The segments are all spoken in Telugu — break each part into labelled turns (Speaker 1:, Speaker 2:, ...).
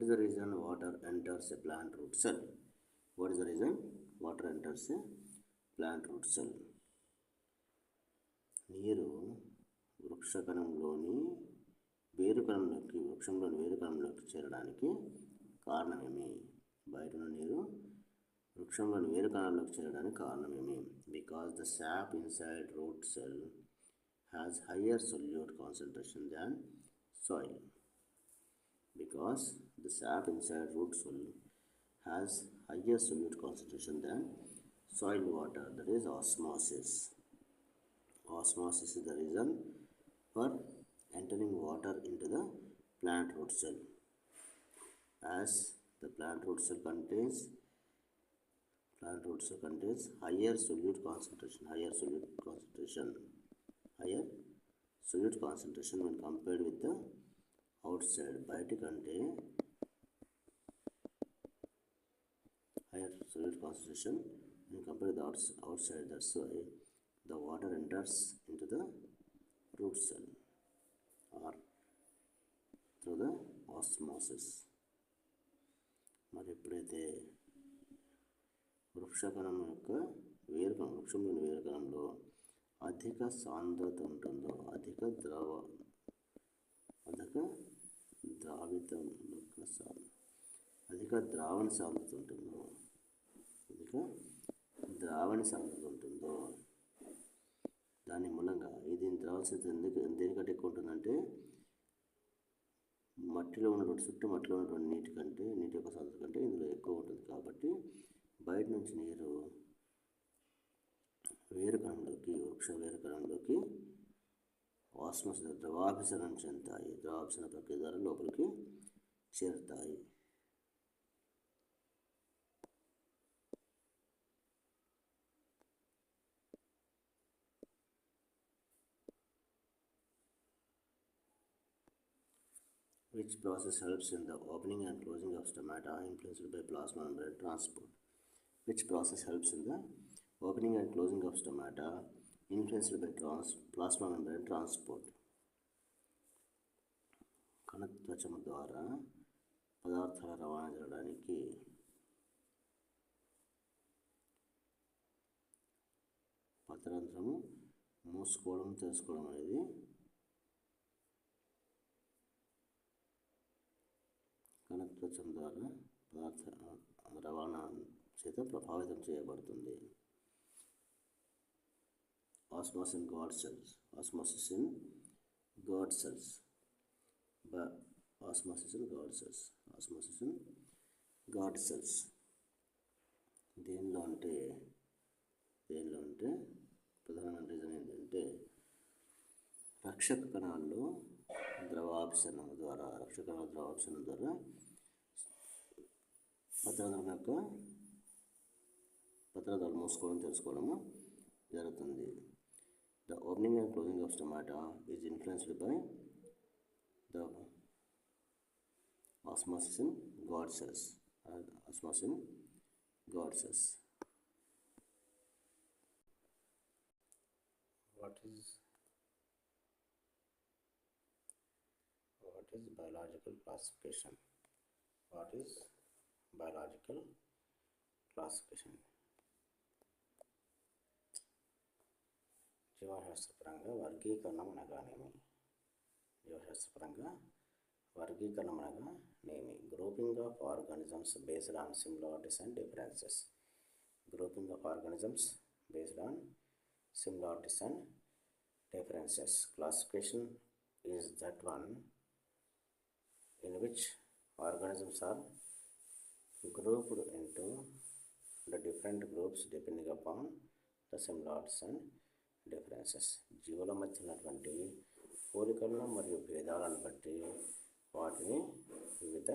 Speaker 1: is the reason water enters a plant root cell? What is the reason water enters a plant root cell? నీరు వృక్షంలోని వేరుకణంలోకి చేరడానికి కారణమేమి? బయటను నీరు వృక్షంలోని వేరుకణంలోకి చేరడానికి కారణమేమి? Because the sap inside root cell has higher solute concentration than soil. Because the sap inside root cell has higher solute concentration than soil water, that is osmosis. Osmosis is the reason for entering water into the plant root cell. As the plant root cell contains higher solute concentration when compared with the outside. బయట కంటే higher solute concentration when compared with the outside. That's why the water enters into the root cell or through the osmosis. మరి ఎప్పుడైతే వృక్షంలోని వేరుకణంలో అధిక సాంద్రత ఉంటుందో, అధిక ద్రావణ సాంద్రత ఉంటుందో దాని మూలంగా ఇది ద్రావణ సాంద్రత దేనికంటే ఎక్కువ ఉంటుందంటే మట్టిలో ఉన్నటువంటి నీటి యొక్క సాంద్రత కంటే ఇందులో ఎక్కువ ఉంటుంది. కాబట్టి బయట నుంచి నీరు వృక్ష వేరుకణంలోకి ఆస్మోసిస్ ద్రవాభిసరణ చెందుతాయి. ద్రవాభిసరణ ప్రక్రియ ద్వారా లోపలికి చేరుతాయి. Which process helps in the opening and closing of stomata influenced by plasma membrane transport? Which process helps in the opening and closing of stomata influenced by plasma membrane transport? కణత్వచము ద్వారా పదార్థాల రవాణా జరగడానికి పత్రరంధ్రము మూసుకోవడం తెలుసుకోవడం అనేది కణత్వచం ద్వారా పదార్థ రవాణా చేత ప్రభావితం చేయబడుతుంది. Osmosis in God cells. దేనిలో అంటే ప్రధాన రీజన్ ఏంటంటే రక్షక కణాల్లో ద్రవాభిసరణ ద్వారా పత్రరంధ్రాలు మూసుకోవడం తెలుసుకోవడము జరుగుతుంది. The opening and closing of stomata is influenced by the osmosis in God cells. What is biological classification? జీవశాస్త్రపరంగా వర్గీకరణం అనగానేమి? Grouping of organisms based on similarities and differences. Classification is that one in which organisms are grouped into the different groups depending upon the similarities and differences. జీవుల మధ్య ఉన్నటువంటి పోలికలను మరియు భేదాలను బట్టి వాటిని వివిధ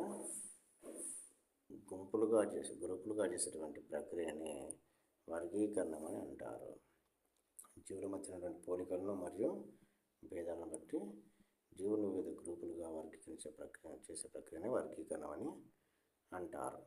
Speaker 1: గ్రూపులుగా చేసేటువంటి ప్రక్రియని వర్గీకరణం అని అంటారు. జీవుల మధ్య ఉన్నటువంటి పోలికలను మరియు భేదాలను బట్టి జీవులు వివిధ గ్రూపులుగా చేసే ప్రక్రియని వర్గీకరణం అని అంటారు.